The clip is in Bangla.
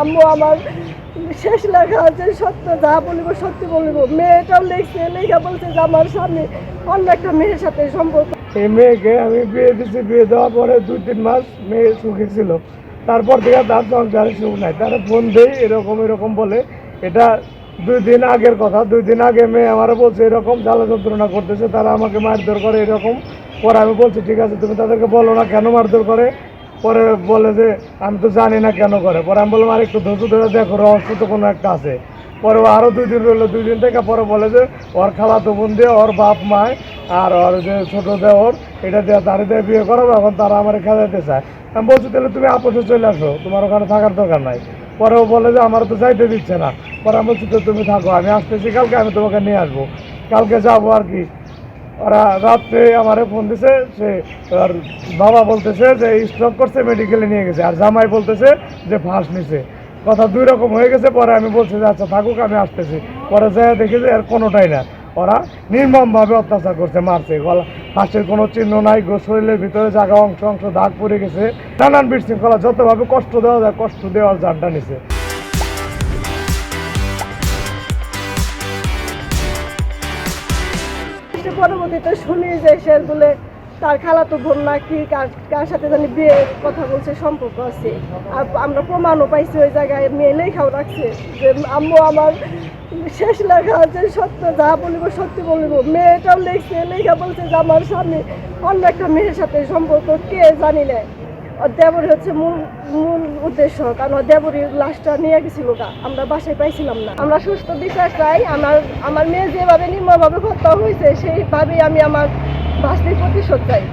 আম্মু আমার শেষ লেখা আছে সত্য, যা বলিব সত্যি বলিব। মেয়েটাও লিখছে, লেখা বলছে যে আমার স্বামী অন্য একটা মেয়ের সাথে সম্পর্ক। এই মেয়েকে আমি বিয়ে দিচ্ছি, বিয়ে দেওয়ার পরে 2-3 মাস মেয়ে সুখী ছিল, তারপর থেকে তার সংসারে সুখ নাই। তারা ফোন দেই এরকম এরকম বলে। এটা 2 দিন আগের কথা। 2 দিন আগে মেয়ে আমার বলছে এরকম জ্বালা যন্ত্রণা করতেছে, তারা আমাকে মারধর করে এরকম। পরে আমি বলছি ঠিক আছে তুমি তাদেরকে বলো না কেন মারধর করে। পরে বলে যে আমি তো জানি না কেন করে। পরে আমি বললাম আর একটু ধৈর্য ধরে দেখো, রহস্য তো কোনো একটা আছে। পরে ও আরও 2 দিন রইলো। 2 দিন থেকে পরে বলে যে ওর খালাতো বোন দিয়ে ওর বাপ মায় আর ওর যে ছোটো দেওর এটা দিয়ে তারে দিয়ে বিয়ে করাবো, এখন তারা আমার খেলাতে চায়। আমি বলছি তাহলে তুমি আপোষে চলে আসো, তোমার ওখানে থাকার দরকার নাই। পরে ও বলে যে আমার তো যাইতে দিচ্ছে না। পরে আমি বলছি তো তুমি থাকো, আমি আসতেছি কালকে, আমি তোমাকে নিয়ে আসবো, কালকে যাবো আর কি। ওরা রাত্রে আমারে ফোন দিছে, সে আর বাবা বলতেছে যে স্ট্রোক করছে, মেডিকেলে নিয়ে গেছে, আর জামাই বলতেছে যে ফাঁস নিছে। কথা 2 রকম হয়ে গেছে। পরে আমি বলছি যে আচ্ছা থাকুক, আমি আসতেছি। পরে যাই দেখি যে এর কোনোটাই না। ওরা নির্মমভাবে অত্যাচার করছে, মারছে। গলা ফাঁসের কোনো চিহ্ন নাই, শরীরের ভিতরে জায়গা অংশ অংশ দাগ পড়ে গেছে। নানান বিশৃঙ্খলা, যতভাবে কষ্ট দেওয়া যায় কষ্ট দেওয়ার জানটা নিছে। পরবর্তীতে শুনি যে সে বলে তার খালাতো বোন নাকি কার সাথে জানি বিয়ের কথা বলছে, সম্পর্ক আছে। আর আমরা প্রমাণও পাইছি, ওই জায়গায় মেয়ে লেখাও রাখছে যে আম্মু আমার শেষ লেখা আছে সত্য, যা বলিব সত্যি বলিব। মেয়েটাও লিখছে, লেখা বলছে যে আমার স্বামী অন্য একটা মেয়ের সাথে সম্পর্ক, কে জানি না। ওর দেবরই হচ্ছে মূল মূল উদ্দেশ্য, কারণ ওর দেবরই লাশটা নিয়ে গেছিল, আমরা বাসায় পাইছিলাম না। আমরা সুস্থ বিচার চাই। আমার মেয়ে যেভাবে নির্মমভাবে হত্যা হয়েছে সেইভাবেই আমি আমার বাস্তির প্রতিশোধ চাই।